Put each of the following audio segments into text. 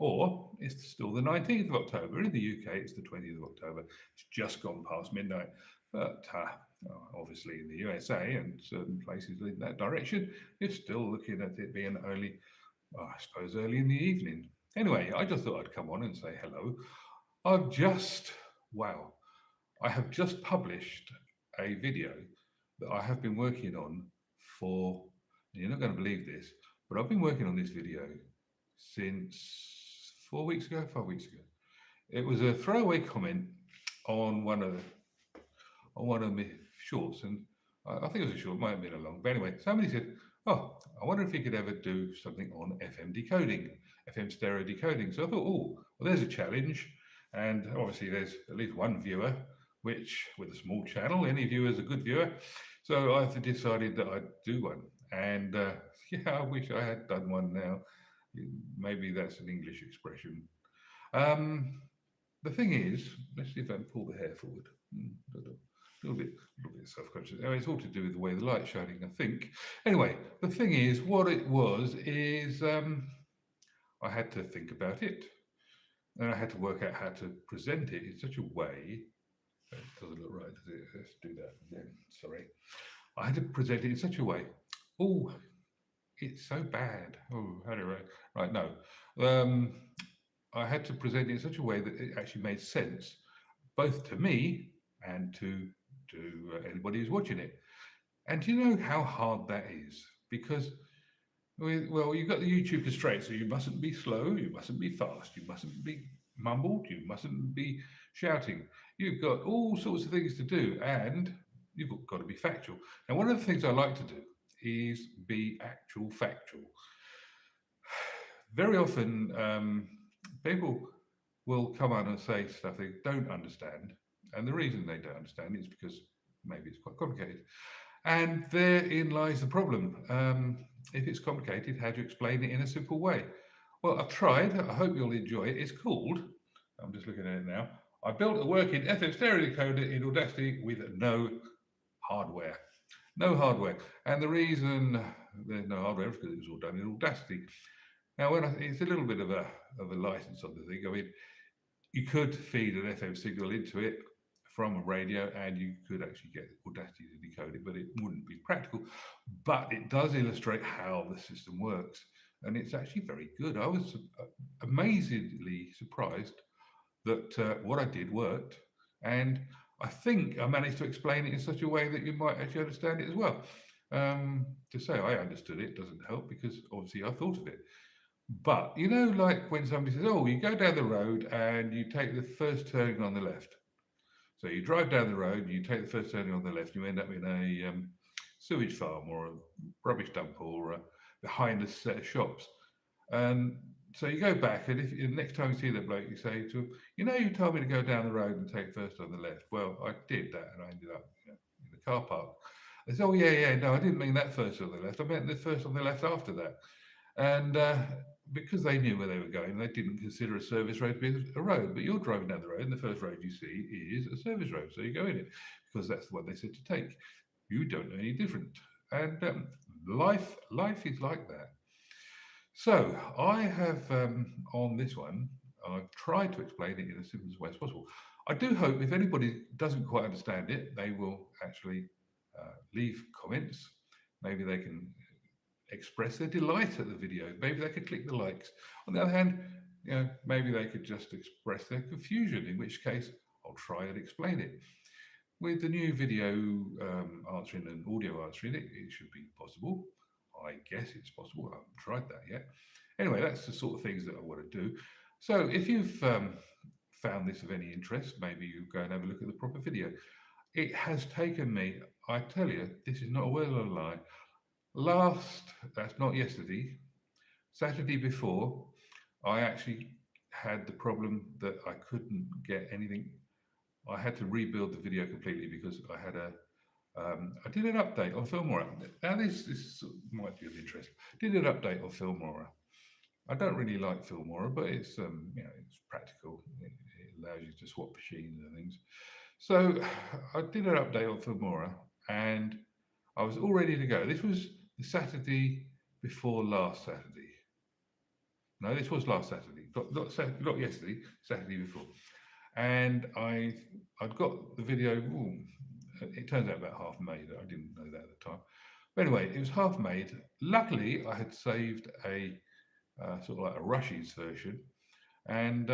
or it's still the 19th of October. In the UK, it's the 20th of October. It's just gone past midnight. But obviously, in the USA and certain places in that direction, you're still looking at it being early, I suppose, early in the evening. Anyway, I just thought I'd come on and say hello. I've just, wow, I have just published a video that I have been working on for, you're not going to believe this, but I've been working on this video since 4 weeks ago, 5 weeks ago. It was a throwaway comment on one of my shorts, and I think it was a short, might have been a long, but anyway, somebody said, "Oh, I wonder if you could ever do something on FM decoding, FM stereo decoding." So I thought, "Oh, well, there's a challenge," and obviously there's at least one viewer, which with a small channel, any viewer is a good viewer. So I've decided that I'd do one, and yeah, I wish I had done one now. Maybe that's an English expression. Um, the thing is, let's see if I can pull the hair forward. A little bit self-conscious. Oh, it's all to do with the way the light's shining, I think. Anyway, the thing is, what it was is I had to think about it, and I had to work out how to present it in such a way. It doesn't look right, does it? Let's do that again. Sorry. I had to present it in such a way. Oh, it's so bad. Oh, anyway, right. No, um, I had to present it in such a way that it actually made sense, both to me and to anybody who's watching it. And do you know how hard that is? Because well, you've got the YouTube constraint, so you mustn't be slow, you mustn't be fast, you mustn't be mumbled, you mustn't be shouting. You've got all sorts of things to do, and you've got to be factual. Now, one of the things I like to do is be actual factual. Very often, people will come on and say stuff they don't understand, and the reason they don't understand is because maybe it's quite complicated. And therein lies the problem. If it's complicated, how do you explain it in a simple way? Well, I've tried. I hope you'll enjoy it. It's called, I'm just looking at it now, I built a working FM stereo decoder in Audacity with no hardware. No hardware. And the reason there's no hardware is because it was all done in Audacity. Now, it's a little bit of a license on the thing. I mean, you could feed an FM signal into it from a radio, and you could actually get Audacity to decode it, but it wouldn't be practical. But it does illustrate how the system works, and it's actually very good. I was amazingly surprised that what I did worked, and I think I managed to explain it in such a way that you might actually understand it as well. To say I understood it doesn't help, because obviously I thought of it. But you know, like when somebody says, "Oh, you go down the road and you take the first turning on the left." So you drive down the road, you take the first turning on the left, you end up in a sewage farm or a rubbish dump, or behind a set of shops. And so you go back, and if the next time you see that bloke, you say to him, "You know, you told me to go down the road and take first on the left." Well, I did that, and I ended up in the car park. They said, "Oh, yeah, yeah, no, I didn't mean that first on the left. I meant the first on the left after that." And because they knew where they were going, they didn't consider a service road to be a road. But you're driving down the road, and the first road you see is a service road, so you go in it because that's the one they said to take. You don't know any different, and life is like that. So I have on this one, I've tried to explain it in as simple way as possible. I do hope if anybody doesn't quite understand it, they will actually leave comments. Maybe they can express their delight at the video. Maybe they could click the likes. On the other hand, maybe they could just express their confusion, in which case I'll try and explain it. With the new video answering and audio answering, it should be possible. I guess it's possible. I haven't tried that yet. Anyway, that's the sort of things that I want to do. So if you've found this of any interest, maybe you go and have a look at the proper video. It has taken me, I tell you, this is not a word of a lie, that's not yesterday, Saturday before, I actually had the problem that I couldn't get anything. I had to rebuild the video completely because I did an update on Filmora. Now this might be of interest. Did an update on Filmora. I don't really like Filmora, but it's it's practical. It allows you to swap machines and things. So I did an update on Filmora, and I was all ready to go. This was the Saturday before last Saturday. No, this was last Saturday, not yesterday, Saturday before. And I'd got the video. It turns out about half made. I didn't know that at the time. But anyway, it was half made. Luckily, I had saved a sort of like a Rushes version, and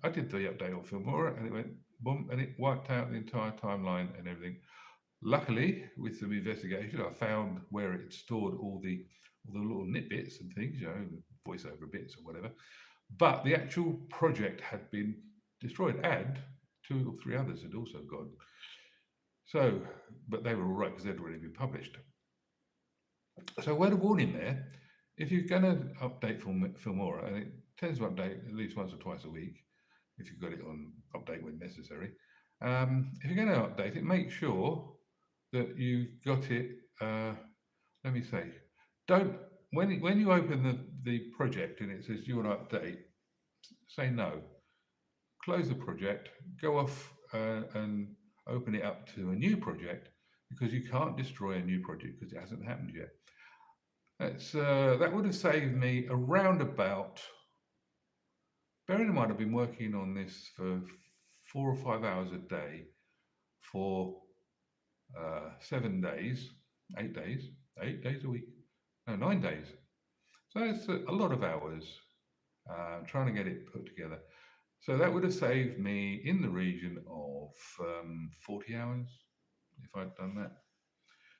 I did the update on Filmora, and it went boom, and it wiped out the entire timeline and everything. Luckily, with some investigation, I found where it stored all the little nitbits and things, voiceover bits or whatever. But the actual project had been destroyed, and 2 or 3 others had also gone. So, but they were all right because they'd already been published. So, word of warning there: if you're going to update Filmora, and it tends to update at least once or twice a week, if you've got it on update when necessary. If you're going to update it, make sure that you've got it. Let me say, don't when you open the project and it says you want to update, say no. Close the project, go off and open it up to a new project, because you can't destroy a new project because it hasn't happened yet. That would have saved me around about, bearing in mind I've been working on this for 4 or 5 hours a day for 7 days, 8 days, 8 days a week, no, 9 days. So it's a lot of hours trying to get it put together. So that would have saved me in the region of 40 hours if I'd done that,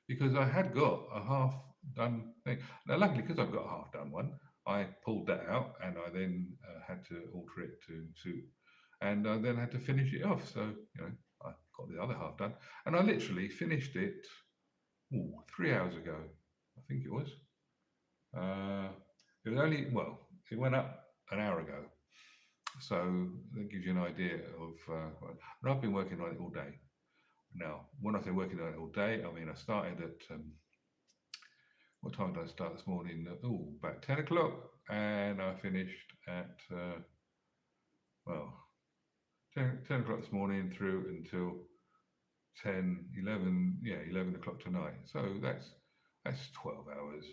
because I had got a half done thing. Now, luckily, because I've got a half done one, I pulled that out and I then had to alter it to suit, and I then had to finish it off. So, I got the other half done, and I literally finished it 3 hours ago, I think it was. It was only, it went up an hour ago. So that gives you an idea of, and I've been working on it all day. Now, when I say working on it all day, I mean I started at, what time did I start this morning? About 10 o'clock, and I finished at, 10 o'clock this morning through until 11 o'clock tonight. So that's 12 hours.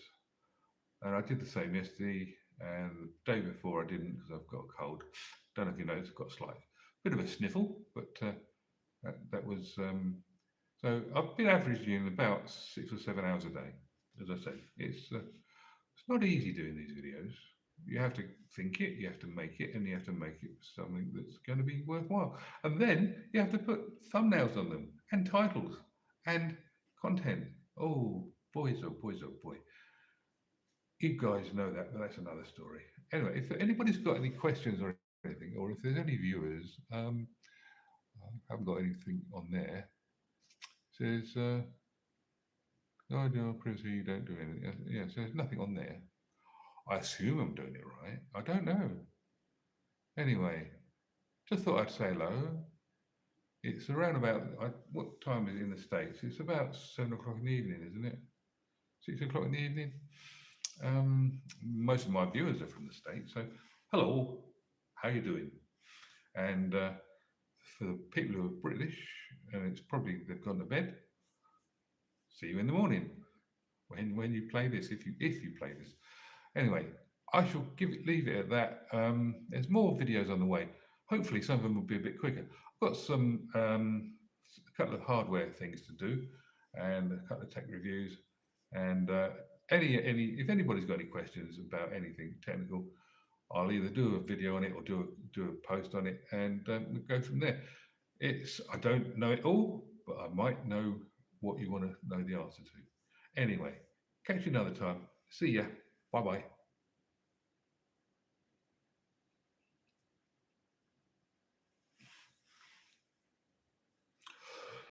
And I did the same yesterday, and the day before I didn't because I've got a cold. Don't know if you noticed, I've got a slight bit of a sniffle, but that was, so I've been averaging about 6 or 7 hours a day. As I said, it's not easy doing these videos. You have to think it, you have to make it, and you have to make it something that's going to be worthwhile. And then you have to put thumbnails on them, and titles, and content. Oh, boys, oh, boys, oh, boy. You guys know that, but that's another story. Anyway, if anybody's got any questions or anything, or if there's any viewers, I haven't got anything on there. It says, no, previously you don't do anything. Yeah, so there's nothing on there. I assume I'm doing it right. I don't know. Anyway, just thought I'd say hello. It's around about, what time is it in the States? It's about 7 o'clock in the evening, isn't it? 6 o'clock in the evening. Most of my viewers are from the States, so hello, how you doing? And for the people who are British, and it's probably they've gone to bed, see you in the morning when you play this, if you play this. Anyway, I shall leave it at that. There's more videos on the way. Hopefully some of them will be a bit quicker. I've got some a couple of hardware things to do and a couple of tech reviews, and if anybody's got any questions about anything technical, I'll either do a video on it or do a post on it, and we'll go from there. I don't know it all, but I might know what you want to know the answer to. Anyway, catch you another time. See ya. Bye bye.